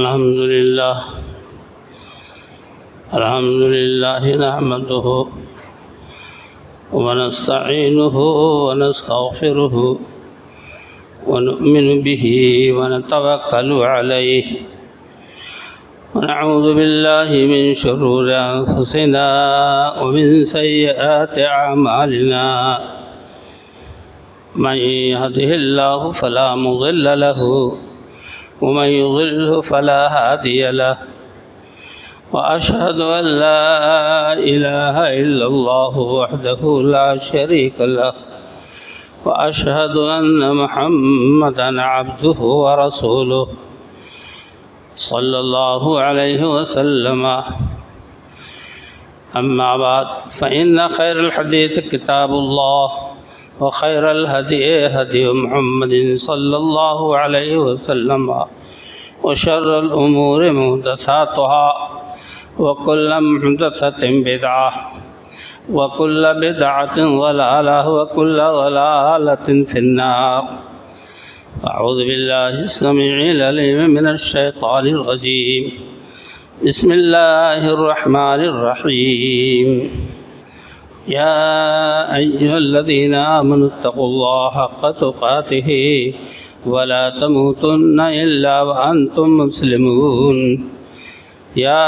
الحمد لله نحمده ونستعينه ونستغفره ونؤمن به ونتوكل عليه ونعوذ بالله من شرور أنفسنا ومن سيئات أعمالنا من يهده الله فلا مضل له ومن يضلله فلا هادي له وأشهد أن لا إله إلا الله وحده لا شريك له وأشهد أن محمدا عبده ورسوله صلى الله عليه وسلم أما بعد فإن خير الحديث كتاب الله وخير الهدي هدي محمد صلى الله عليه وسلم وشر الأمور محدثاتها وكل محدثة بدعة وكل بدعة ضلالة وكل ضلالة في النار. أعوذ بالله السميع العليم من الشيطان الرجيم. بسم الله الرحمن الرحيم. يا أيها الذين آمنوا اتقوا الله حق تقاته ولا تموتن إلا وأنتم مسلمون. يا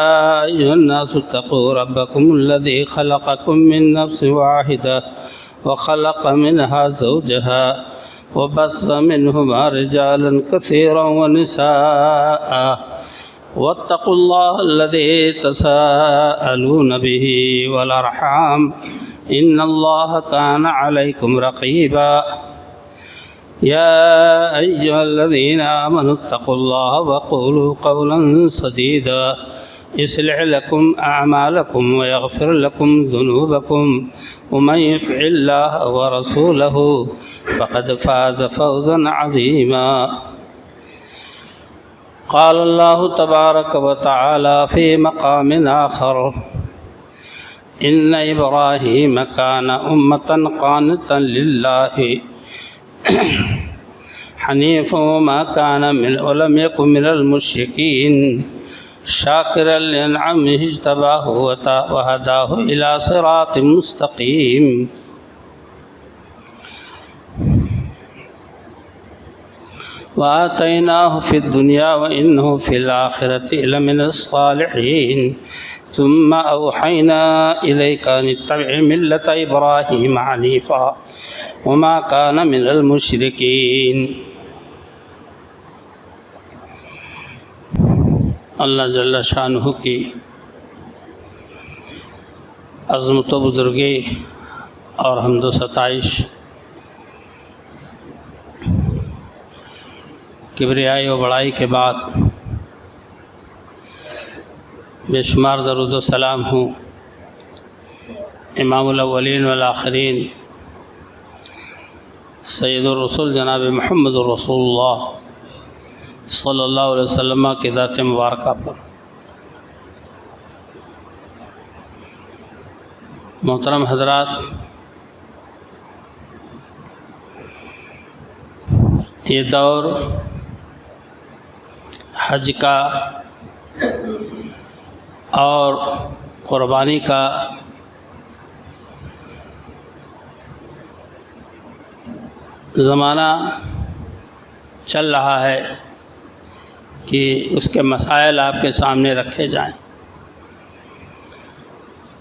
أيها الناس اتقوا ربكم الذي خلقكم من نفس واحدة وخلق منها زوجها وبث منهما رجالا كثيرا ونساء واتقوا الله الذي تساءلون به والأرحام إن الله كان عليكم رقيبا. يا أيها الذين آمنوا اتقوا الله وقولوا قولا سديدا يصلح لكم أعمالكم ويغفر لكم ذنوبكم ومن يطع الله ورسوله فقد فاز فوزا عظيما. قال الله تبارك وتعالى في مقام آخر إن إبراهيم كان أمة قانتا لله حنيفا وما كان ولم يكن من المشركين شاكرا لأنعمه اجتباه وهداه إلى صراط مستقيم. وآتيناه في الدنيا وإنه في الآخرة لمن الصالحين. ثم أوحينا إليك أن اتبع ملة إبراهيم حنيفا وما كان من المشركين. اللہ جل شانہ کی عظمت و بزرگی اور حمد و ستائش، کبریائی و بڑائی کے بعد بے شمار درود و سلام ہوں امام الاولین والآخرین سید الرسول جناب محمد رسول اللہ صلی اللہ علیہ وسلم کی ذات مبارکہ پر. محترم حضرات، یہ دور حج کا اور قربانی کا زمانہ چل رہا ہے کہ اس کے مسائل آپ کے سامنے رکھے جائیں،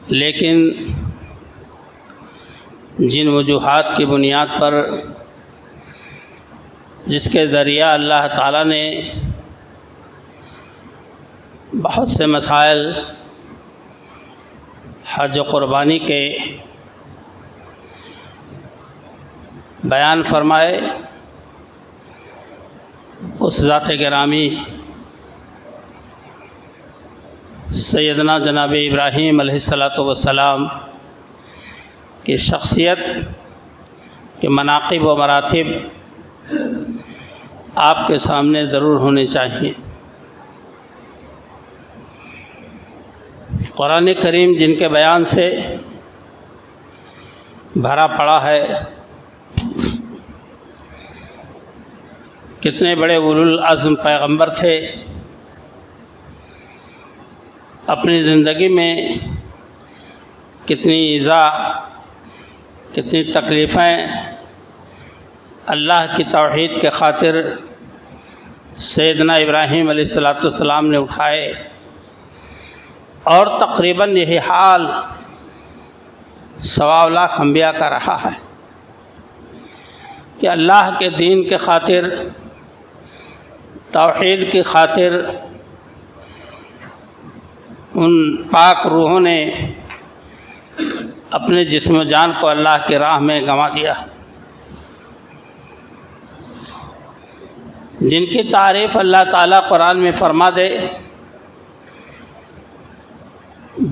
لیکن جن وجوہات کی بنیاد پر جس کے ذریعہ اللہ تعالیٰ نے بہت سے مسائل حج و قربانی کے بیان فرمائے، اس ذات گرامی سیدنا جناب ابراہیم علیہ السلام کی شخصیت کے مناقب و مراتب آپ کے سامنے ضرور ہونے چاہیے. قرآن کریم جن کے بیان سے بھرا پڑا ہے، کتنے بڑے اولو العزم پیغمبر تھے اپنی زندگی میں کتنی ایذا، کتنی تکلیفیں اللہ کی توحید کے خاطر سیدنا ابراہیم علیہ السلام نے اٹھائے، اور تقریباً یہی حال 1.25 لاکھ انبیاء کا رہا ہے کہ اللہ کے دین کے خاطر، توحید کی خاطر ان پاک روحوں نے اپنے جسم و جان کو اللہ کی راہ میں گنوا دیا، جن کی تعریف اللہ تعالیٰ قرآن میں فرما دے،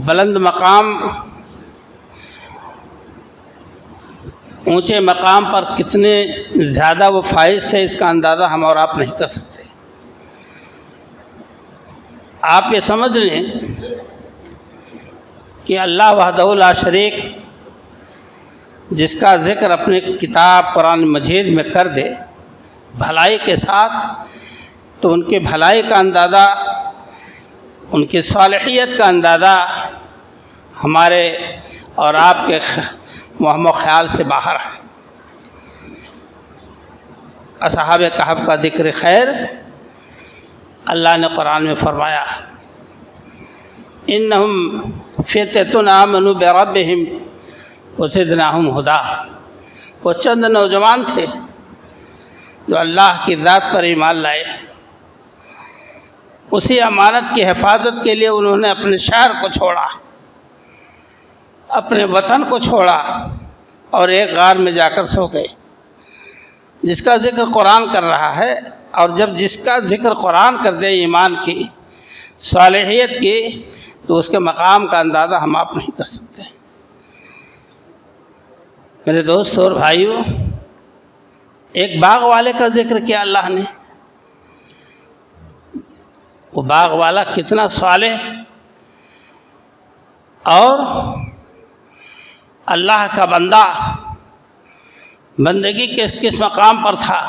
بلند مقام، اونچے مقام پر کتنے زیادہ وہ فائز تھے، اس کا اندازہ ہم اور آپ نہیں کر سکتے۔ آپ یہ سمجھ لیں کہ اللہ وحدہ لا شریک جس کا ذکر اپنے کتاب قرآن مجید میں کر دے بھلائی کے ساتھ، تو ان کی بھلائی کا اندازہ، ان کی صالحیت کا اندازہ ہمارے اور آپ کے وہم و خیال سے باہر ہے۔ اصحاب کہف کا ذکر خیر اللہ نے قرآن میں فرمایا، انہم فتیۃ آمنوا بربہم وزدناہم ہدی، وہ چند نوجوان تھے جو اللہ کی ذات پر ایمان لائے، اسی امانت کی حفاظت کے لیے انہوں نے اپنے شہر کو چھوڑا، اپنے وطن کو چھوڑا، اور ایک غار میں جا کر سو گئے، جس کا ذکر قرآن کر رہا ہے۔ اور جب جس کا ذکر قرآن کر دے ایمان کی، صالحیت کی، تو اس کے مقام کا اندازہ ہم آپ نہیں کر سکتے۔ میرے دوست اور بھائیوں، ایک باغ والے کا ذکر کیا اللہ نے، وہ باغ والا کتنا صالح اور اللہ کا بندہ، بندگی کس مقام پر تھا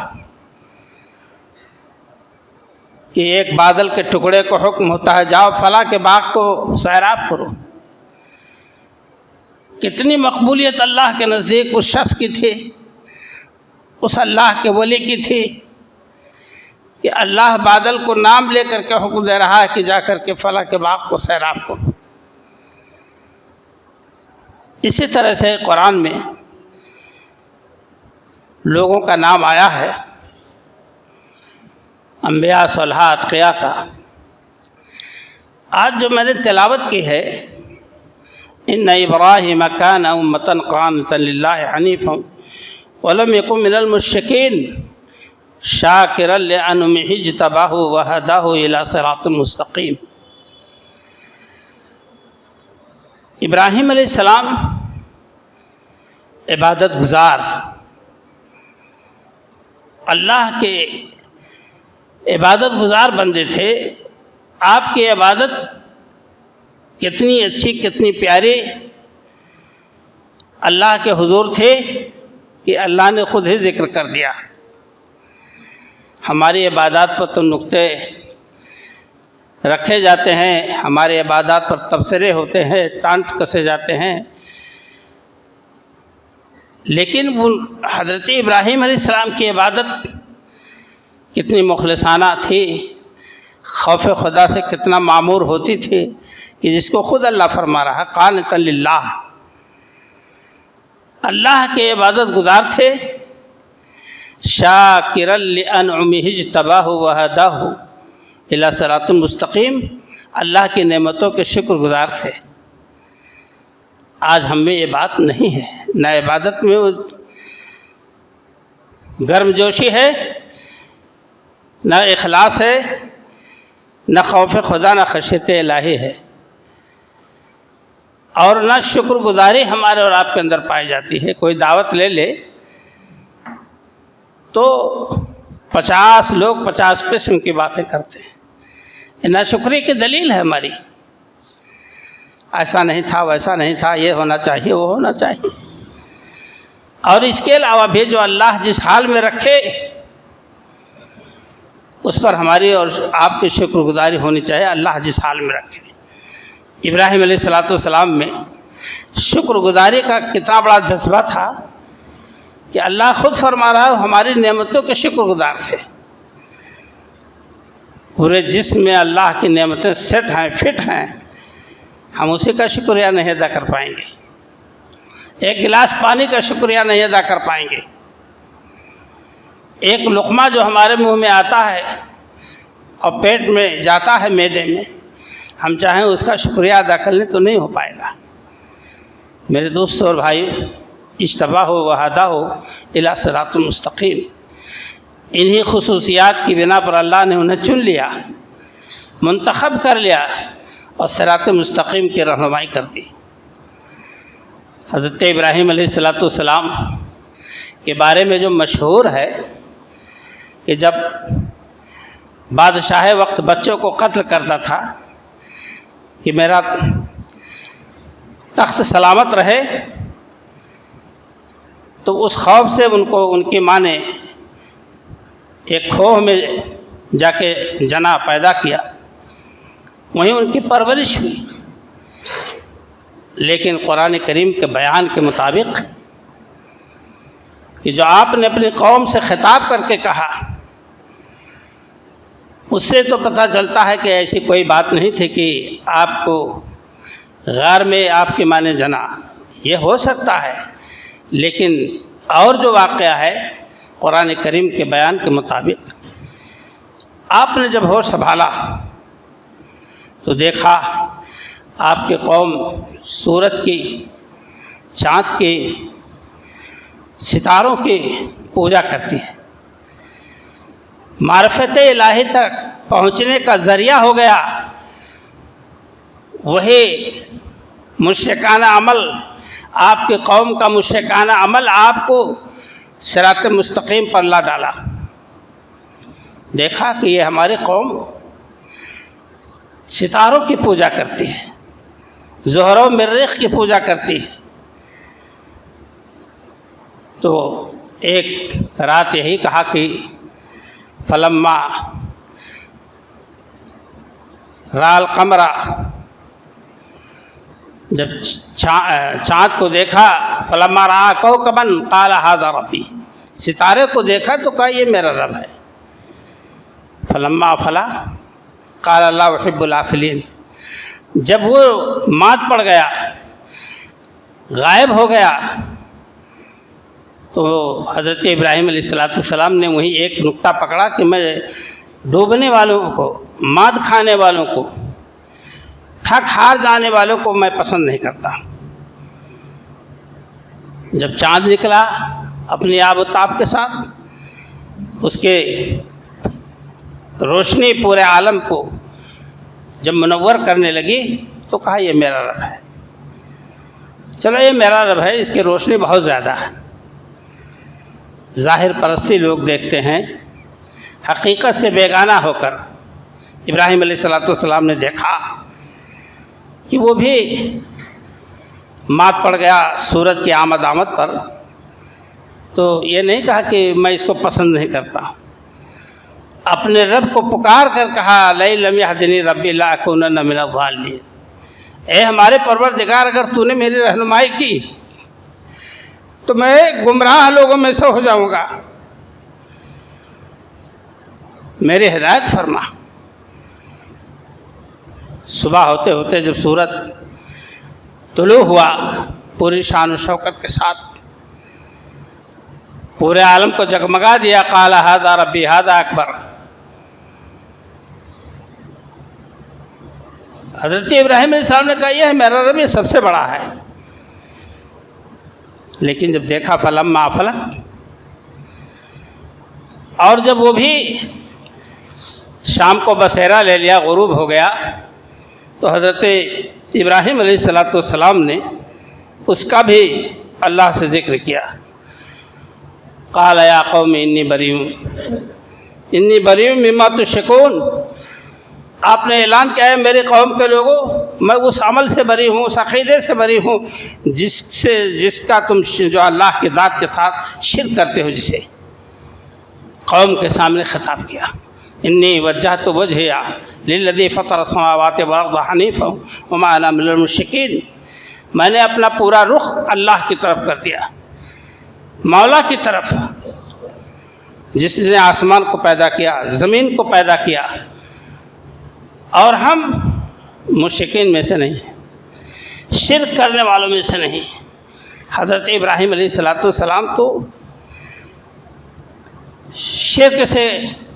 کہ ایک بادل کے ٹکڑے کو حکم ہوتا ہے جاؤ فلاں کے باغ کو سیراب کرو۔ کتنی مقبولیت اللہ کے نزدیک اس شخص کی تھی، اس اللہ کے ولی کی تھی کہ اللہ بادل کو نام لے کر کے حکم دے رہا ہے کہ جا کر کے فلاں کے باغ کو سیراب کرو۔ اسی طرح سے قرآن میں لوگوں کا نام آیا ہے، انبیاء، صالحات، اتقیاء کا۔ آج جو میں نے تلاوت کی ہے، ان ابراہیم کان امۃ قانتا للہ حنیفا ولم یکن من المشرکین شاکرا لانعمہ اجتباہ وہداہ الی صراط مستقیم۔ ابراہیم علیہ السلام عبادت گزار، اللہ کے عبادت گزار بندے تھے۔ آپ کی عبادت کتنی اچھی، کتنی پیاری اللہ کے حضور تھے کہ اللہ نے خود ہی ذکر کر دیا۔ ہماری عبادات پر تو نقطے رکھے جاتے ہیں، ہماری عبادات پر تبصرے ہوتے ہیں، ٹانٹ کسے جاتے ہیں، لیکن وہ حضرت ابراہیم علیہ السلام کی عبادت کتنی مخلصانہ تھی، خوف خدا سے کتنا معمور ہوتی تھی کہ جس کو خود اللہ فرما رہا قانتا للہ، اللہ کے عبادت گزار تھے، شاکرا لانعمہ اجتباہ وہداہ الی صراط مستقیم، اللہ کی نعمتوں کے شکر گزار تھے۔ آج ہم میں یہ بات نہیں ہے، نہ عبادت میں گرم جوشی ہے، نہ اخلاص ہے، نہ خوف خدا، نہ خشیت الہی ہے، اور نہ شکر گزاری ہمارے اور آپ کے اندر پائی جاتی ہے۔ کوئی دعوت لے لے تو 50 لوگ 50 قسم کی باتیں کرتے ہیں، ناشکری کی دلیل ہے ہماری، ایسا نہیں تھا، ویسا نہیں تھا، یہ ہونا چاہیے، وہ ہونا چاہیے۔ اور اس کے علاوہ بھی جو اللہ جس حال میں رکھے اس پر ہماری اور آپ کی شکر گزاری ہونی چاہیے، اللہ جس حال میں رکھے۔ ابراہیم علیہ السلام میں شکر گزاری کا کتنا بڑا جذبہ تھا کہ اللہ خود فرما رہا ہے ہماری نعمتوں کے شکر گزار تھے. پورے جسم میں اللہ کی نعمتیں سیٹ ہیں، فٹ ہیں، ہم اسی کا شکریہ نہیں ادا کر پائیں گے. ایک گلاس پانی کا شکریہ نہیں ادا کر پائیں گے. ایک لقمہ جو ہمارے منہ میں آتا ہے اور پیٹ میں جاتا ہے معدے میں، ہم چاہیں اس کا شکریہ ادا کر لیں تو نہیں ہو پائے گا. میرے دوستوں اور بھائیو، اجتباہ ہو وحدہ ہو الی صراط المستقیم، انہی خصوصیات کی بنا پر اللہ نے انہیں چن لیا، منتخب کر لیا اور صراط مستقیم کی رہنمائی کر دی. حضرت ابراہیم علیہ السلام کے بارے میں جو مشہور ہے کہ جب بادشاہ وقت بچوں کو قتل کرتا تھا کہ میرا تخت سلامت رہے، تو اس خوف سے ان کی ماں نے ایک کھوہ میں جا کے جنا پیدا کیا، وہیں ان کی پرورش ہوئی. لیکن قرآن کریم کے بیان کے مطابق کہ جو آپ نے اپنی قوم سے خطاب کر کے کہا، اس سے تو پتہ چلتا ہے کہ ایسی کوئی بات نہیں تھی کہ آپ کو غار میں آپ کی ماں نے جنا. یہ ہو سکتا ہے، لیکن اور جو واقعہ ہے قرآن کریم کے بیان کے مطابق، آپ نے جب ہوش سنبھالا تو دیکھا آپ کی قوم سورج کی، چاند کی، ستاروں کی پوجا کرتی ہے. معرفت الہی تک پہنچنے کا ذریعہ ہو گیا وہی مشرکانہ عمل، آپ کی قوم کا مشرکانہ عمل آپ کو صراط مستقیم پر لا ڈالا. دیکھا کہ یہ ہماری قوم ستاروں کی پوجا کرتی ہے، زہر و مریخ کی پوجا کرتی ہے. تو ایک رات یہی کہا کہ فلما را القمر، جب چاند کو دیکھا، فلما را کوكبا قال هذا ربی، ستارے کو دیکھا تو کہا یہ میرا رب ہے. فلما افلا قال لا احب الافلین، جب وہ مات پڑ گیا، غائب ہو گیا، تو حضرت ابراہیم علیہ السلام نے وہیں ایک نقطہ پکڑا کہ میں ڈوبنے والوں کو، مات کھانے والوں کو، تھک ہار جانے والوں کو میں پسند نہیں کرتا. جب چاند نکلا اپنی آب و تاب کے ساتھ، اس کے روشنی پورے عالم کو جب منور کرنے لگی تو کہا یہ میرا رب ہے. چلو یہ میرا رب ہے، اس کی روشنی بہت زیادہ ہے. ظاہر پرستی لوگ دیکھتے ہیں، حقیقت سے بیگانہ ہو کر ابراہیم علیہ السلام نے دیکھا کہ وہ بھی مات پڑ گیا سورج کی آمد پر، تو یہ نہیں کہا کہ میں اس کو پسند نہیں کرتا. اپنے رب کو پکار کر کہا لئن لم یہدنی ربی لاکونن من الضالین، اے ہمارے پروردگار اگر تو نے میری رہنمائی کی تو میں گمراہ لوگوں میں سے ہو جاؤں گا، میری ہدایت فرما. صبح ہوتے ہوتے جب سورج طلوع ہوا پوری شان و شوکت کے ساتھ، پورے عالم کو جگمگا دیا. قال ھذا ربی ھذا اکبر. حضرت ابراہیم علیہ السلام نے کہا یہ ہے میرا رب، یہ سب سے بڑا ہے. لیکن جب دیکھا فلما افلت، اور جب وہ بھی شام کو بسیرا لے لیا، غروب ہو گیا، تو حضرت ابراہیم علیہ السلام نے اس کا بھی اللہ سے ذکر کیا. قال یا قوم انی بریء مما تشرکون. آپ نے اعلان کیا ہے میری قوم کے لوگوں، میں اس عمل سے بری ہوں، اس عقیدے سے بری ہوں جس کا تم جو اللہ کی ذات کے ساتھ شرک کرتے ہو. جسے قوم کے سامنے خطاب کیا، انی وجہت وجہی للذی فطر السماوات والارض حنیفا وما انا من المشرکین، میں نے اپنا پورا رخ اللہ کی طرف کر دیا، مولا کی طرف، جس نے آسمان کو پیدا کیا، زمین کو پیدا کیا، اور ہم مشرکین میں سے نہیں ہیں، شرک کرنے والوں میں سے نہیں۔ حضرت ابراہیم علیہ السلام تو شرک سے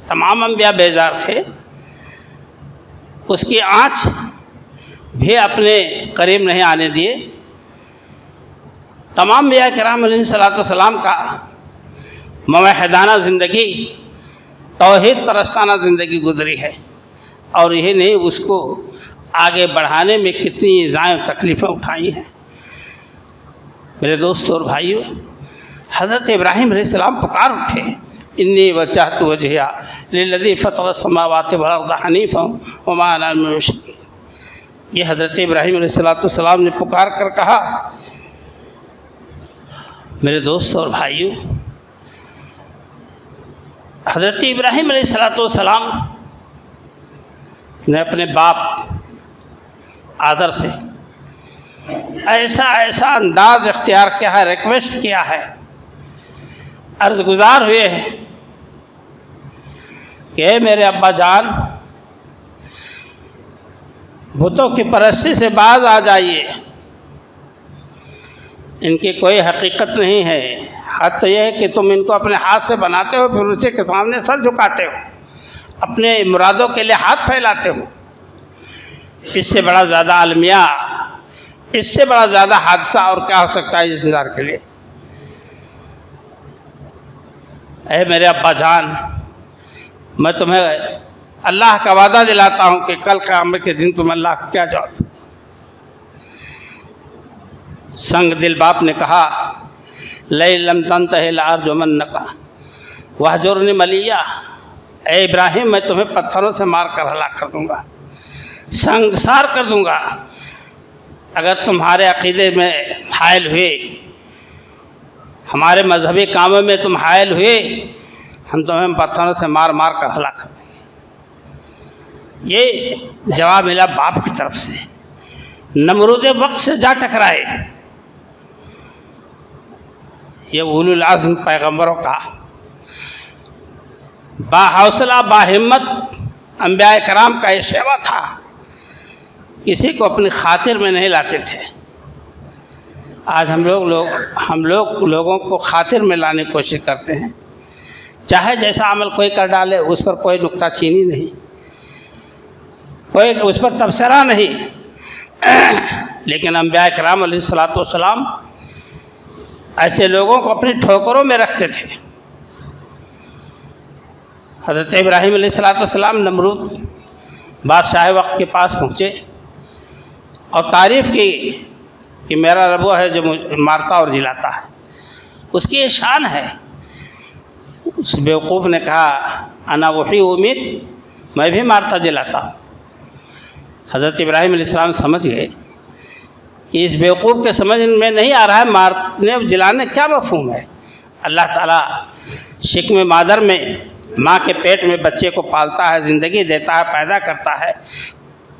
تمام انبیاء بیزار تھے، اس کی آنچ بھی اپنے قریب نہیں آنے دیے۔ تمام انبیاء کرام علیہ السلام کا موحدانہ زندگی، توحید پرستانہ زندگی گزری ہے، اور یہی نہیں، اس کو آگے بڑھانے میں کتنی ایذائیں تکلیفیں اٹھائی ہیں۔ میرے دوستوں اور بھائیوں، حضرت ابراہیم علیہ السلام پکار اٹھے، انی وجہت وجہی للذی فطر السماوات والارض حنیفا وما انا من المشرکین۔ یہ حضرت ابراہیم علیہ السلام نے پکار کر کہا۔ میرے دوستوں اور بھائیوں، حضرت ابراہیم علیہ السلام نے اپنے باپ آدر سے ایسا انداز اختیار کیا ہے، ریکویسٹ کیا ہے، عرض گزار ہوئے ہیں کہ اے میرے ابا جان، بتوں کی پرستی سے باز آ جائیے، ان کی کوئی حقیقت نہیں ہے، حد تو یہ ہے کہ تم ان کو اپنے ہاتھ سے بناتے ہو، پھر اسی کے سامنے سر جھکاتے ہو، اپنے مرادوں کے لیے ہاتھ پھیلاتے ہو۔ اس سے بڑا زیادہ المیہ، اس سے بڑا زیادہ حادثہ اور کیا ہو سکتا ہے اس انسان کے لیے؟ اے میرے ابا جان، میں تمہیں اللہ کا وعدہ دلاتا ہوں کہ کل قیامت کے دن تم اللہ کو کیا جواب دو۔ سنگ دل باپ نے کہا، لئن لم تنتہ لارجمنک واہجرنی ملیہ، اے ابراہیم، میں تمہیں پتھروں سے مار کر ہلاک کر دوں گا، سنگسار کر دوں گا، اگر تمہارے عقیدے میں حائل ہوئے، ہمارے مذہبی کاموں میں تم حائل ہوئے، ہم تمہیں پتھروں سے مار مار کر ہلاک کر دیں گے۔ یہ جواب ملا باپ کی طرف سے۔ نمرود وقت سے جا ٹکرائے، یہ اولو العزم پیغمبروں کا باحوصلہ باہمت انبیاء کرام کا یہ شیوا تھا، کسی کو اپنی خاطر میں نہیں لاتے تھے۔ آج ہم لوگ لوگوں کو خاطر میں لانے کی کوشش کرتے ہیں، چاہے جیسا عمل کوئی کر ڈالے، اس پر کوئی نکتہ چینی نہیں، کوئی اس پر تبصرہ نہیں، لیکن انبیاء کرام علیہ السلام ایسے لوگوں کو اپنی ٹھوکروں میں رکھتے تھے۔ حضرت ابراہیم علیہ السلام نمرود بادشاہ وقت کے پاس پہنچے اور تعریف کی کہ میرا رب وہ ہے جو مارتا اور جلاتا ہے، اس کی یہ شان ہے۔ اس بیوقوف نے کہا، انا وحی امید، میں بھی مارتا جلاتا ہوں۔ حضرت ابراہیم علیہ السلام سمجھ گئے کہ اس بیوقوف کے سمجھ میں نہیں آ رہا ہے مارنے اور جلانے کیا مفہوم ہے۔ اللہ تعالیٰ شکم مادر میں، ماں کے پیٹ میں بچے کو پالتا ہے، زندگی دیتا ہے، پیدا کرتا ہے،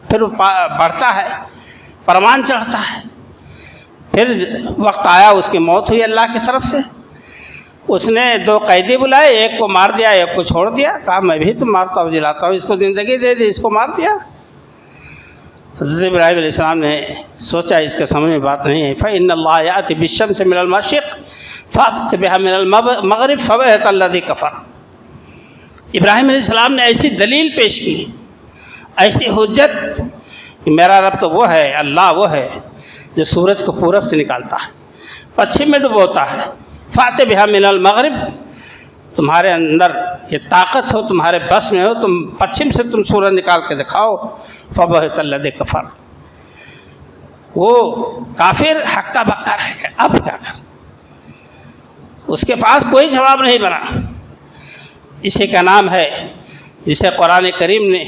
پھر وہ بڑھتا ہے، پروان چڑھتا ہے، پھر وقت آیا اس کی موت ہوئی اللہ کی طرف سے۔ اس نے 2 قیدی بلائے، ایک کو مار دیا، ایک کو چھوڑ دیا، کہا میں بھی تو مارتا ہوں جلاتا ہوں، اس کو زندگی دے دی، اس کو مار دیا۔ حضرت ابراہیم علیہ السلام نے سوچا اس کے سمجھ میں بات نہیں ہے۔ فَإِنَّ اللَّهَ يَأْتِي بِالشَّمْسِ مِنَ الْمَشْرِقِ فَأْتِ بِهَا مِنَ الْمَغْرِبِ فَبُهِتَ الَّذِي كَفَرَ۔ ابراہیم علیہ السلام نے ایسی دلیل پیش کی، ایسی حجت کہ میرا رب تو وہ ہے، اللہ وہ ہے جو سورج کو پورب سے نکالتا ہے، پچھم میں ڈبوتا ہے۔ فَأْتِ بِهَا مِنَ الْمَغْرِبِ، تمہارے اندر یہ طاقت ہو، تمہارے بس میں ہو، تم پچھم سے تم سورج نکال کے دکھاؤ۔ فَبُهِتَ الَّذِي كَفَرَ، وہ کافر ہکا بکا رہ گیا، اب کیا کر، اس کے پاس کوئی جواب نہیں بنا۔ اسی کا نام ہے جسے قرآن کریم نے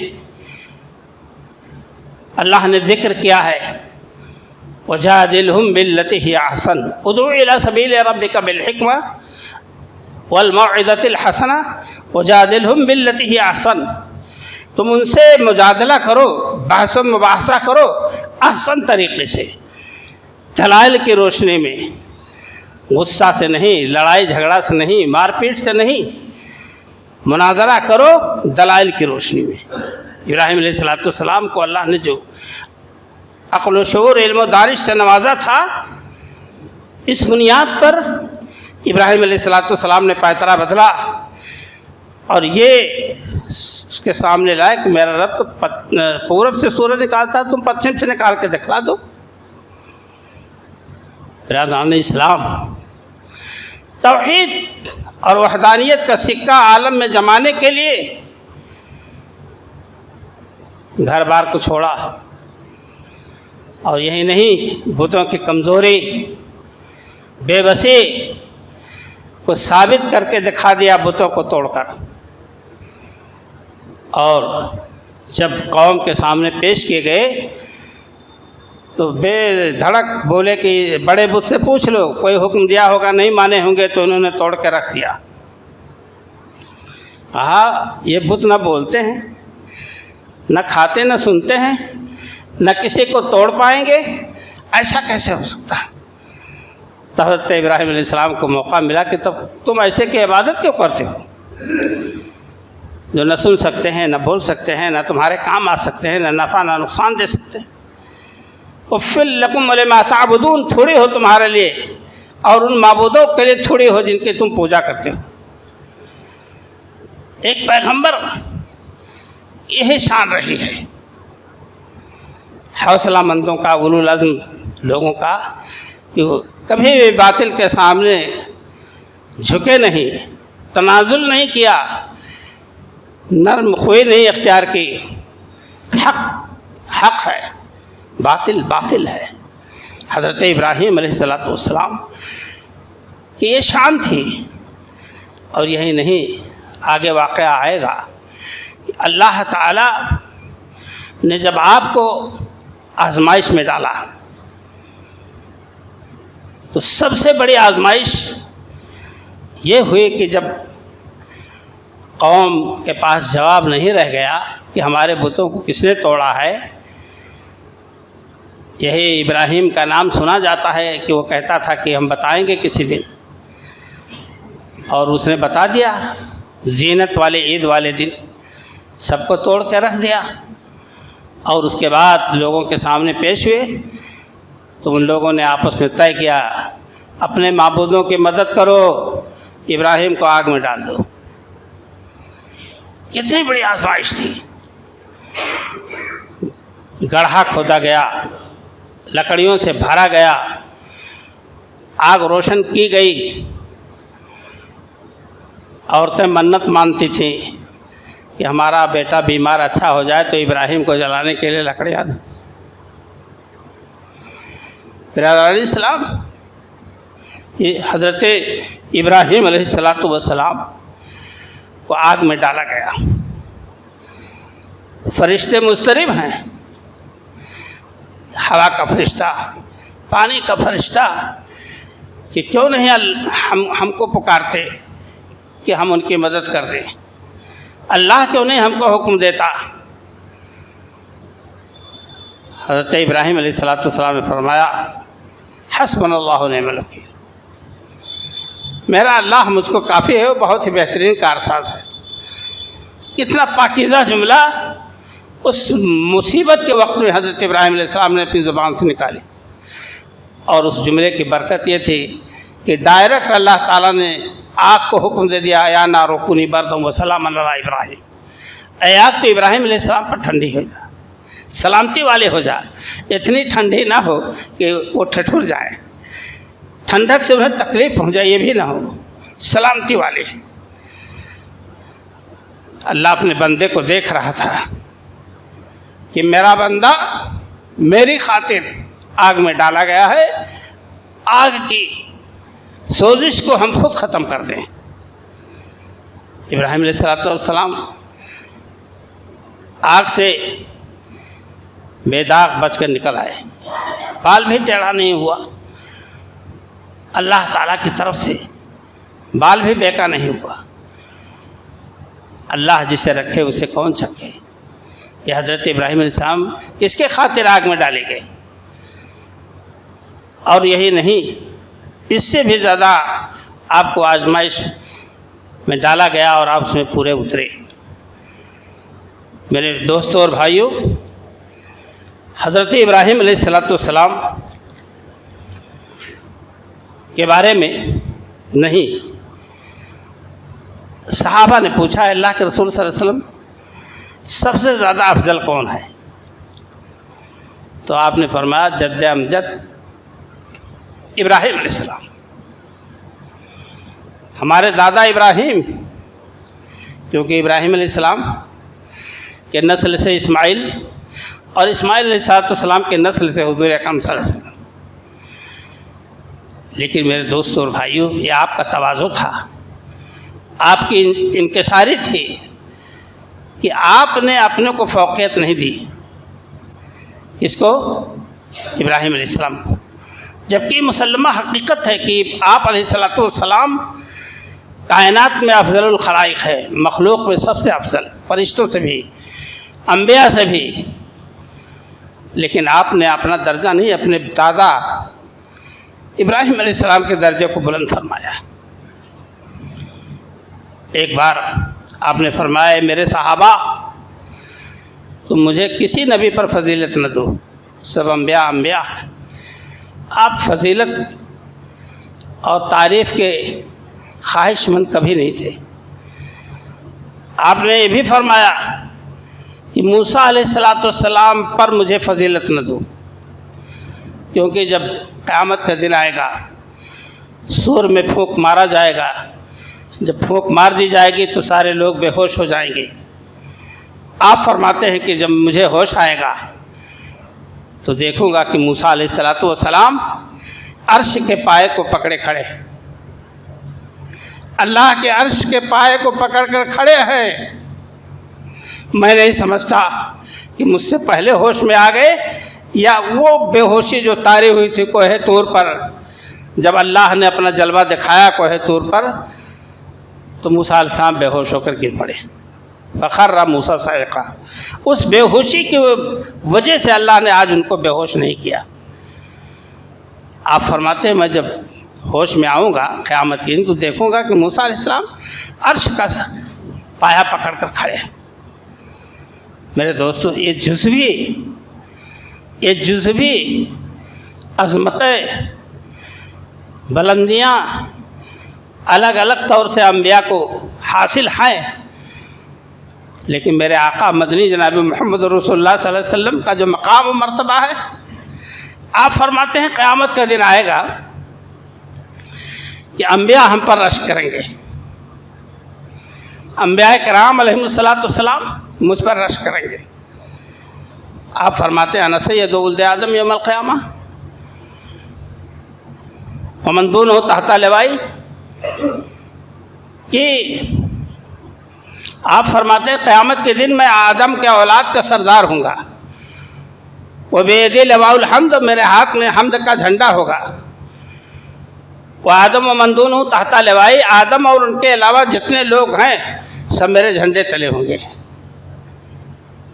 اللہ نے ذکر کیا ہے، وَجَادِلْهُمْ بِالَّتِي هِيَ أَحْسَنُ ادْعُ إِلَىٰ سَبِيلِ رَبِّكَ بِالْحِكْمَةِ وَالْمَوْعِظَةِ الْحَسَنَةِ وَجَادِلْهُمْ بِالَّتِي هِيَ أَحْسَنُ۔ تم ان سے مجادلہ کرو، بحث و مباحثہ کرو احسن طریقے سے، دلائل کی روشنی میں، غصہ سے نہیں، لڑائی جھگڑا سے نہیں، مار پیٹ سے نہیں، مناظرہ کرو دلائل کی روشنی میں۔ ابراہیم علیہ السلام کو اللہ نے جو عقل و شعور، علم و دانش سے نوازا تھا، اس بنیاد پر ابراہیم علیہ السلام نے پایترا بدلا اور یہ اس کے سامنے لائے کہ میرا رب تو پورب سے سورج نکالتا ہے، تم پچھم سے نکال کے دکھلا دو۔ برادران اسلام، توحید اور وحدانیت کا سکہ عالم میں جمانے کے لیے گھر بار کو چھوڑا، اور یہی نہیں، بتوں کی کمزوری، بے بسی کو ثابت کر کے دکھا دیا بتوں کو توڑ کر، اور جب قوم کے سامنے پیش کیے گئے تو بے دھڑک بولے کہ بڑے بت سے پوچھ لو، کوئی حکم دیا ہوگا نہیں مانے ہوں گے، تو انہوں نے توڑ کے رکھ دیا۔ کہا یہ بت نہ بولتے ہیں، نہ کھاتے نہ سنتے ہیں، نہ کسی کو توڑ پائیں گے، ایسا کیسے ہو سکتا ہے؟ تو حضرت ابراہیم علیہ السلام کو موقع ملا کہ تب تم ایسے کی عبادت کیوں کرتے ہو جو نہ سن سکتے ہیں، نہ بول سکتے ہیں، نہ تمہارے کام آ سکتے ہیں، نہ نفع نہ نقصان دے سکتے ہیں۔ اف لکم ولما تعبدون، تھوڑی ہو تمہارے لیے اور ان معبودوں کے لیے تھوڑی ہو جن کی تم پوجا کرتے ہو۔ ایک پیغمبر یہی شان رہی ہے، حوصلہ مندوں کا، اولو العزم لوگوں کا، کہ وہ کبھی بھی باطل کے سامنے جھکے نہیں، تنازل نہیں کیا، نرم خوئی نہیں اختیار کی۔ حق حق ہے، باطل باطل ہے۔ حضرت ابراہیم علیہ السلام کی یہ شان تھی، اور یہی نہیں، آگے واقعہ آئے گا۔ اللہ تعالیٰ نے جب آپ کو آزمائش میں ڈالا تو سب سے بڑی آزمائش یہ ہوئی کہ جب قوم کے پاس جواب نہیں رہ گیا کہ ہمارے بتوں کو کس نے توڑا ہے۔ یہی ابراہیم کا نام سنا جاتا ہے کہ وہ کہتا تھا کہ ہم بتائیں گے کسی دن، اور اس نے بتا دیا، زینت والے عید والے دن سب کو توڑ کے رکھ دیا، اور اس کے بعد لوگوں کے سامنے پیش ہوئے تو ان لوگوں نے آپس میں طے کیا، اپنے معبودوں کی مدد کرو، ابراہیم کو آگ میں ڈال دو۔ کتنی بڑی آزمائش تھی۔ گڑھا کھودا گیا، لکڑیوں سے بھرا گیا، آگ روشن کی گئی، عورتیں منت مانتی تھیں کہ ہمارا بیٹا بیمار اچھا ہو جائے تو ابراہیم کو جلانے کے لیے لکڑیاں دیں۔ برادران اسلام، یہ حضرت ابراہیم علیہ السلام کو آگ میں ڈالا گیا۔ فرشتے مضطرب ہیں، ہوا کا فرشتہ، پانی کا فرشتہ، کہ کیوں نہیں ہم کو پکارتے کہ ہم ان کی مدد کر دیں، اللہ کیوں نہیں ہم کو حکم دیتا۔ حضرت ابراہیم علیہ السلام نے فرمایا، حسبنا اللہ و نعم الوکیل، میرا اللہ مجھ کو کافی ہے، وہ بہت ہی بہترین کارساز ہے۔ کتنا پاکیزہ جملہ اس مصیبت کے وقت میں حضرت ابراہیم علیہ السلام نے اپنی زبان سے نکالی، اور اس جملے کی برکت یہ تھی کہ ڈائریکٹ اللہ تعالیٰ نے آگ کو حکم دے دیا، یا نار کونی بردم و سلام علی ابراہیم، اے آگ تو ابراہیم علیہ السلام پر ٹھنڈی ہو جا، سلامتی والے ہو جا، اتنی ٹھنڈی نہ ہو کہ وہ ٹھٹر جائیں، ٹھنڈک سے انہیں تکلیف پہنچ جائے، یہ بھی نہ ہو، سلامتی والے۔ اللہ اپنے بندے کو دیکھ رہا تھا کہ میرا بندہ میری خاطر آگ میں ڈالا گیا ہے، آگ کی سوزش کو ہم خود ختم کر دیں۔ ابراہیم علیہ السلام آگ سے بے داغ بچ کر نکل آئے، بال بھی ٹیڑھا نہیں ہوا، اللہ تعالیٰ کی طرف سے بال بھی بیکا نہیں ہوا۔ اللہ جسے رکھے اسے کون چکے۔ یہ حضرت ابراہیم علیہ السلام اس کے خاطر آگ میں ڈالے گئے، اور یہی نہیں، اس سے بھی زیادہ آپ کو آزمائش میں ڈالا گیا اور آپ اس میں پورے اترے۔ میرے دوستوں اور بھائیوں، حضرت ابراہیم علیہ السلام کے بارے میں نہیں، صحابہ نے پوچھا اللہ کے رسول صلی اللہ علیہ وسلم سب سے زیادہ افضل کون ہے؟ تو آپ نے فرمایا جد امجد ابراہیم علیہ السلام، ہمارے دادا ابراہیم، کیونکہ ابراہیم علیہ السلام کے نسل سے اسماعیل، اور اسماعیل علیہ السلام کے نسل سے حضور اکرم صلی اللہ علیہ وسلم۔ لیکن میرے دوستوں اور بھائیوں، یہ آپ کا تواضع تھا، آپ کی انکساری تھی کہ آپ نے اپنے کو فوقیت نہیں دی، اس کو ابراہیم علیہ السلام کو، جبکہ مسلمہ حقیقت ہے کہ آپ علیہ السلام کائنات میں افضل الخلائق ہے، مخلوق میں سب سے افضل، فرشتوں سے بھی، انبیاء سے بھی، لیکن آپ نے اپنا درجہ نہیں، اپنے دادا ابراہیم علیہ السلام کے درجے کو بلند فرمایا۔ ایک بار آپ نے فرمایا میرے صحابہ، تم مجھے کسی نبی پر فضیلت نہ دو، سب انبیاء ہیں، آپ فضیلت اور تعریف کے خواہش مند کبھی نہیں تھے۔ آپ نے یہ بھی فرمایا کہ موسیٰ علیہ السلام پر مجھے فضیلت نہ دو، کیونکہ جب قیامت کا دن آئے گا، سور میں پھونک مارا جائے گا، جب پھونک مار دی جائے گی تو سارے لوگ بے ہوش ہو جائیں گے۔ آپ فرماتے ہیں کہ جب مجھے ہوش آئے گا تو دیکھوں گا کہ موسیٰ علیہ السلام عرش کے پائے کو پکڑے کھڑے، اللہ کے عرش کے پائے کو پکڑ کر کھڑے ہیں۔ میں نہیں سمجھتا کہ مجھ سے پہلے ہوش میں آ گئے یا وہ بے ہوشی جو طاری ہوئی تھی کوہ طور پر، جب اللہ نے اپنا جلوہ دکھایا کوہ طور پر تو موسیٰ علیہ السلام بے ہوش ہو کر گر پڑے، فخر موسیٰ صاعقہ۔ اس بے ہوشی کی وجہ سے اللہ نے آج ان کو بے ہوش نہیں کیا۔ آپ فرماتے ہیں میں جب ہوش میں آؤں گا قیامت کے دن تو دیکھوں گا کہ موسیٰ علیہ السلام عرش کا پایا پکڑ کر کھڑے ہیں۔ میرے دوستو، یہ جزوی عظمتیں، بلندیاں الگ الگ طور سے انبیاء کو حاصل ہیں، لیکن میرے آقا مدنی جناب محمد رسول اللہ صلی اللہ علیہ وسلم کا جو مقام و مرتبہ ہے، آپ فرماتے ہیں قیامت کا دن آئے گا کہ انبیاء ہم پر رشک کریں گے، انبیاء کرام علیہم السلام مجھ پر رشک کریں گے۔ آپ فرماتے ہیں انا سید ولد آدم یوم القیامہ ومن دونہ تحت لوائی، کہ آپ فرماتے ہیں قیامت کے دن میں آدم کے اولاد کا سردار ہوں گا، وہ بیدی لواء الحمد، میرے ہاتھ میں حمد کا جھنڈا ہوگا، وہ آدم و من دونہ تحت لوائی، آدم اور ان کے علاوہ جتنے لوگ ہیں سب میرے جھنڈے تلے ہوں گے۔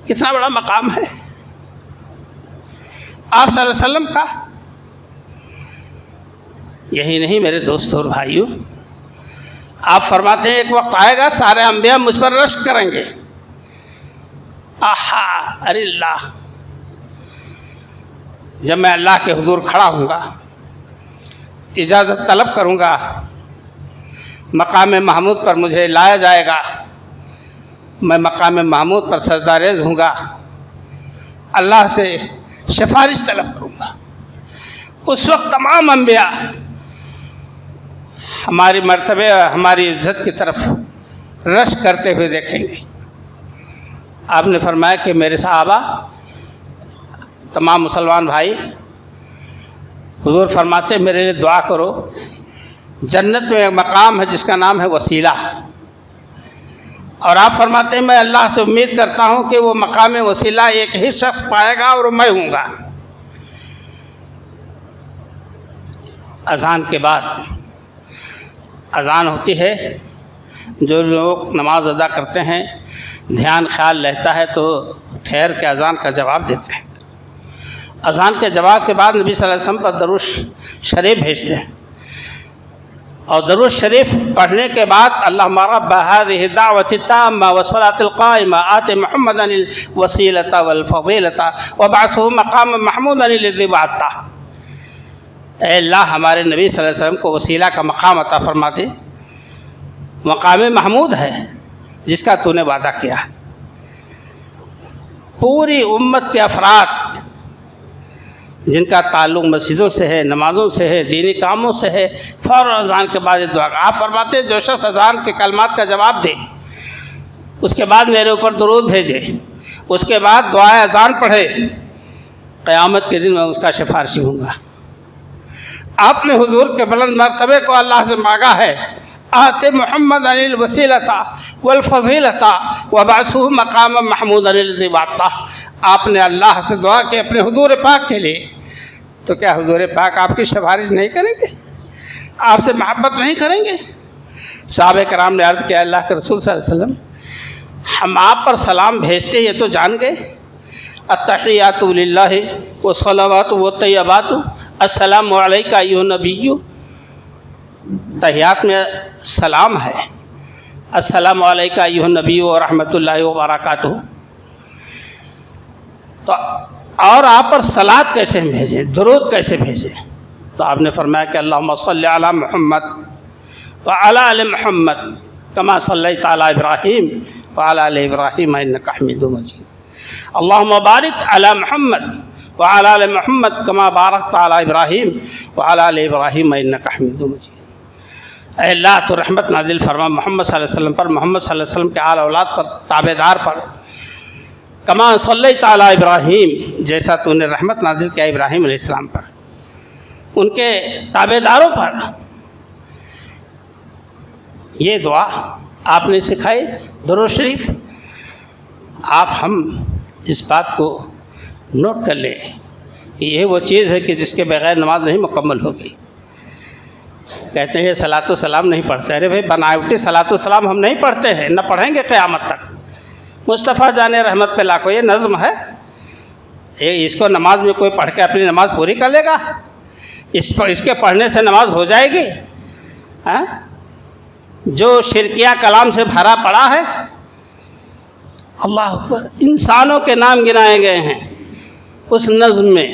کتنا بڑا مقام ہے آپ صلی اللہ علیہ وسلم کا۔ یہی نہیں میرے دوستوں اور بھائیوں، آپ فرماتے ہیں ایک وقت آئے گا سارے انبیاء مجھ پر رشک کریں گے۔ آہا، ارے اللہ، جب میں اللہ کے حضور کھڑا ہوں گا، اجازت طلب کروں گا، مقام محمود پر مجھے لایا جائے گا، میں مقام محمود پر سجدہ ریز ہوں گا، اللہ سے سفارش طلب کروں گا۔ اس وقت تمام انبیاء ہماری مرتبے ہماری عزت کی طرف رش کرتے ہوئے دیکھیں گے۔ آپ نے فرمایا کہ میرے صحابہ، تمام مسلمان بھائی، حضور فرماتے میرے لیے دعا کرو، جنت میں ایک مقام ہے جس کا نام ہے وسیلہ، اور آپ فرماتے ہیں میں اللہ سے امید کرتا ہوں کہ وہ مقام وسیلہ ایک ہی شخص پائے گا اور میں ہوں گا۔ اذان کے بعد اذان ہوتی ہے، جو لوگ نماز ادا کرتے ہیں دھیان خیال رہتا ہے تو ٹھہر کے اذان کا جواب دیتے ہیں۔ اذان کے جواب کے بعد نبی صلی اللہ علیہ وسلم پر درود شریف بھیجتے ہیں، اور درود شریف پڑھنے کے بعد اللہم رب هذه الدعوة التامة والصلاة القائمة آت محمدا الوسيلة والفضيلة وابعثه مقاما محمودا الذي وعدته، اے اللہ ہمارے نبی صلی اللہ علیہ وسلم کو وسیلہ کا مقام عطا فرما دے، مقام محمود ہے جس کا تو نے وعدہ کیا۔ پوری امت کے افراد جن کا تعلق مسجدوں سے ہے، نمازوں سے ہے، دینی کاموں سے ہے، فوراً اذان کے بعد دعا۔ آپ فرماتے ہیں جو شخص اذان کے کلمات کا جواب دے، اس کے بعد میرے اوپر درود بھیجے، اس کے بعد دعائے اذان پڑھے، قیامت کے دن میں اس کا سفارشی ہوں گا۔ آپ نے حضور کے بلند مرتبے کو اللہ سے مانگا ہے، آت محمد علی الوسیلۃ والفضیلۃ وابعثہ مقاما محمودا الذی وعدتہ۔ آپ نے اللہ سے دعا کی اپنے حضور پاک کے لیے، تو کیا حضور پاک آپ کی سفارش نہیں کریں گے؟ آپ سے محبت نہیں کریں گے؟ صحابہ کرام نے عرض کیا اللہ کے رسول صلی اللہ علیہ وسلم، ہم آپ پر سلام بھیجتے یہ تو جان گئے، التحیات للہ والصلوات والطیبات السلام علیک ایھا النبی، تحیات میں سلام ہے، السلام علیک ایھا النبی ورحمۃ اللہ وبرکاتہ، تو اور آپ پر صلات کیسے بھیجیں، درود کیسے بھیجیں؟ تو آپ نے فرمایا کہ اللہم صلی علی محمد وعلی آل محمد کما صلیت علی ابراہیم وعلی آل ابراہیم انک حمید مجید، اللہم بارک علی محمد وعلی آل محمد کما بارکت علی ابراہیم وعلی آل ابراہیم انک حمید مجید۔ اے اللہ تو رحمت نازل فرما محمد صلی اللہ علیہ وسلم پر، محمد صلی اللہ علیہ وسلم کے آل اولاد پر، تابع دار پر، کما صلیت علی ابراہیم جیسا تو نے رحمت نازل کیا ابراہیم علیہ السلام پر، ان کے تابع داروں پر۔ یہ دعا آپ نے سکھائی، درود شریف۔ آپ ہم اس بات کو نوٹ کر لیں کہ یہ وہ چیز ہے کہ جس کے بغیر نماز نہیں مکمل ہوگی۔ کہتے ہیں یہ صلاۃ و سلام نہیں پڑھتے، ارے بھائی بناوٹی صلاۃ و سلام ہم نہیں پڑھتے ہیں، نہ پڑھیں گے قیامت تک۔ مصطفیٰ جان رحمت پہ لاکھوں، یہ نظم ہے، اس کو نماز میں کوئی پڑھ کے اپنی نماز پوری کر لے گا؟ اس کے پڑھنے سے نماز ہو جائے گی؟ جو شرکیہ کلام سے بھرا پڑا ہے، اللہ اکبر، انسانوں کے نام گنائے گئے ہیں اس نظم میں،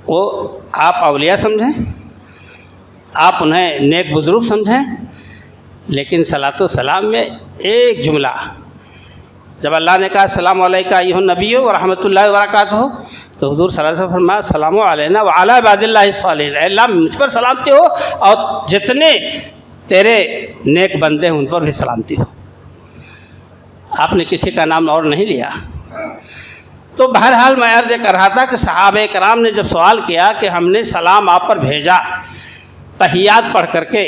وہ آپ اولیاء سمجھیں، آپ انہیں نیک بزرگ سمجھیں، لیکن صلاۃ و سلام میں ایک جملہ، جب اللہ نے کہا السلام علیک ایھا النبی ورحمۃ اللہ وبرکاتہ، تو حضور صلی اللہ علیہ وسلم فرمایا السلام علینا وعلی عباد اللہ الصالحین، اے اللہ مجھ پر سلامتی ہو اور جتنے تیرے نیک بندے ہیں ان پر بھی سلامتی ہو۔ آپ نے کسی کا نام اور نہیں لیا۔ تو بہرحال میں عرض کر رہا تھا کہ صحابہ کرام نے جب سوال کیا کہ ہم نے سلام آپ پر بھیجا تحیات پڑھ کر کے،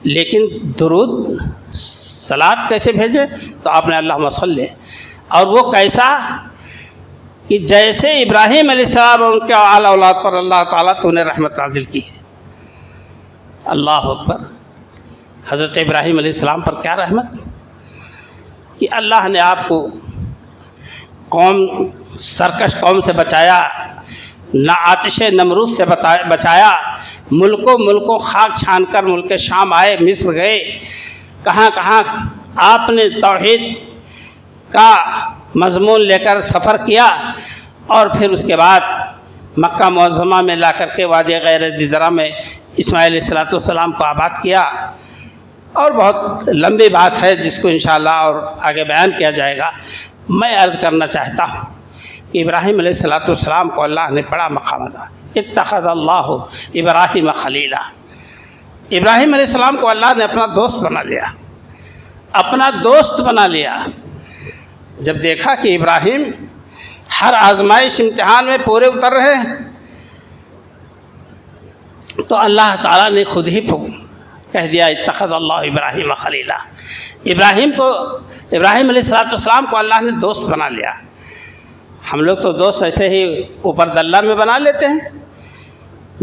لیکن درود صلات کیسے بھیجے؟ تو آپ نے اللہم صلی، اور وہ کیسا کہ جیسے ابراہیم علیہ السلام اور ان کے آل اولاد پر اللہ تعالیٰ تو نے رحمت نازل کی ہے۔ اللہ اکبر، حضرت ابراہیم علیہ السلام پر کیا رحمت کہ اللہ نے آپ کو سرکش قوم سے بچایا، نہ آتش نمرود سے بچایا، ملکوں خاک چھان کر ملک شام آئے، مصر گئے، کہاں کہاں آپ نے توحید کا مضمون لے کر سفر کیا، اور پھر اس کے بعد مکہ معظمہ میں لا کر کے وادی غیر ذی زرع میں اسماعیل علیہ السلام کو آباد کیا، اور بہت لمبی بات ہے جس کو انشاءاللہ اور آگے بیان کیا جائے گا۔ میں عرض کرنا چاہتا ہوں کہ ابراہیم علیہ السلام کو اللہ نے بڑا مقام دیا، اتخذ اللہ ابراہیم خلیلا، ابراہیم علیہ السلام کو اللہ نے اپنا دوست بنا لیا، اپنا دوست بنا لیا۔ جب دیکھا کہ ابراہیم ہر آزمائش امتحان میں پورے اتر رہے ہیں، تو اللہ تعالیٰ نے خود ہی کہہ دیا اتخذ اللہ ابراہیم خلیلا، ابراہیم علیہ السلام کو اللہ نے دوست بنا لیا۔ ہم لوگ تو دوست ایسے ہی اوپر دلہ میں بنا لیتے ہیں،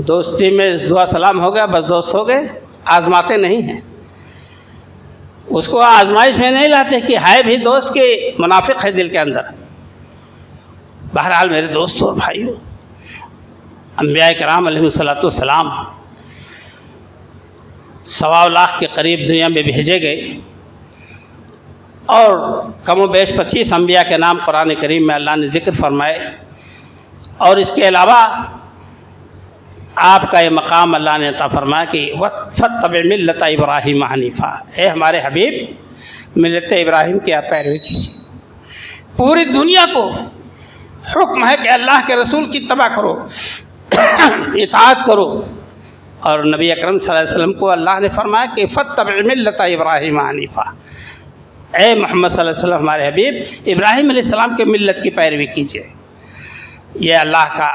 دوستی میں دعا سلام ہو گیا بس دوست ہو گئے، آزماتے نہیں ہیں۔ اس کو آزمائش میں نہیں لاتے کہ ہے بھی دوست کہ منافق ہے دل کے اندر۔ بہرحال میرے دوستوں اور بھائیوں، انبیاء کرام علیہ السلام 1.25 لاکھ کے قریب دنیا میں بھیجے گئے، اور کم و بیش 25 انبیاء کے نام قرآن کریم میں اللہ نے ذکر فرمائے، اور اس کے علاوہ آپ کا یہ مقام اللہ نے عطا فرمایا کہ فاتبع ملت ابراہیم حنیفا، اے ہمارے حبیب ملت ابراہیم کی آپ پیروی کیجیے۔ پوری دنیا کو حکم ہے کہ اللہ کے رسول کی اتباع کرو، اطاعت کرو، اور نبی اکرم صلی اللہ علیہ وسلم کو اللہ نے فرمایا کہ فاتبع ملت ابراہیم حنیفا، اے محمد صلی اللہ علیہ وسلم ہمارے حبیب ابراہیم علیہ السلام کے ملت کی پیروی کیجیے۔ یہ اللہ کا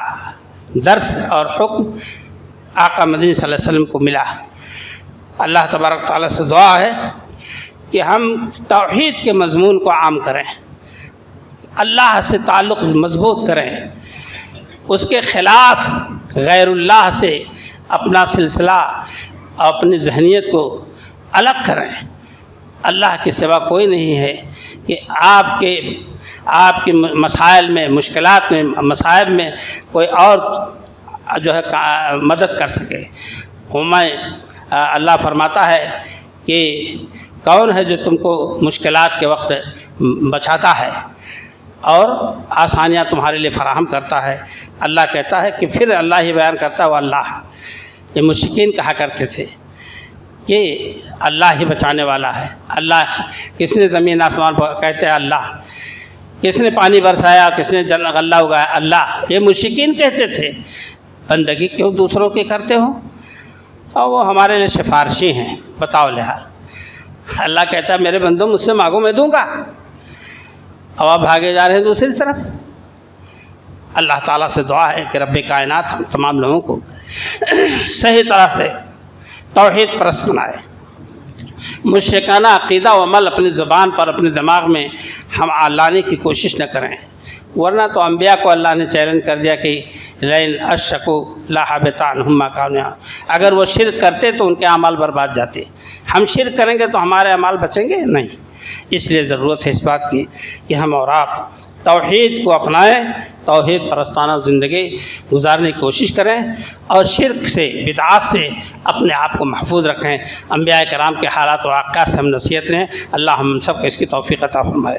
درس اور حکم آقا مدنی صلی اللہ علیہ وسلم کو ملا۔ اللہ تبارک تعالیٰ سے دعا ہے کہ ہم توحید کے مضمون کو عام کریں، اللہ سے تعلق مضبوط کریں، اس کے خلاف غیر اللہ سے اپنا سلسلہ اور اپنی ذہنیت کو الگ کریں۔ اللہ کے سوا کوئی نہیں ہے کہ آپ کے مسائل میں، مشکلات میں، مصائب میں کوئی اور جو ہے مدد کر سکے۔ اللہ فرماتا ہے کہ کون ہے جو تم کو مشکلات کے وقت بچاتا ہے اور آسانیاں تمہارے لیے فراہم کرتا ہے۔ اللہ کہتا ہے کہ پھر اللہ ہی بیان کرتا ہے وہ اللہ۔ یہ مشرکین کہا کرتے تھے کہ اللہ ہی بچانے والا ہے، اللہ کس نے زمین آسمان پر، کہتے ہیں اللہ، کس نے پانی برسایا، کس نے غلہ اگایا، اللہ۔ یہ مشرکین کہتے تھے بندگی کیوں دوسروں کی کرتے ہو، اور وہ ہمارے لیے سفارشی ہیں، بتاؤ لحاظ۔ اللہ کہتا ہے میرے بندوں مجھ سے مانگو میں دوں گا، اب آپ بھاگے جا رہے ہیں دوسری طرف۔ اللہ تعالیٰ سے دعا ہے کہ رب کائنات ہم تمام لوگوں کو صحیح طرح سے توحید پرست بنائے، مشرکانہ عقیدہ و عمل اپنی زبان پر، اپنے دماغ میں ہم لانے کی کوشش نہ کریں، ورنہ تو انبیاء کو اللہ نے چیلنج کر دیا کہ لئن اشرکوا لحبط عنہم ما کانوا یعملون، اگر وہ شرک کرتے تو ان کے اعمال برباد جاتے۔ ہم شرک کریں گے تو ہمارے اعمال بچیں گے نہیں۔ اس لیے ضرورت ہے اس بات کی کہ ہم اور آپ توحید کو اپنائیں، توحید پرستانہ زندگی گزارنے کی کوشش کریں، اور شرک سے، بدعات سے اپنے آپ کو محفوظ رکھیں۔ انبیاء کرام کے حالات و واقعات سے ہم نصیحت لیں۔ اللہ ہم سب کو اس کی توفیق عطا فرمائے۔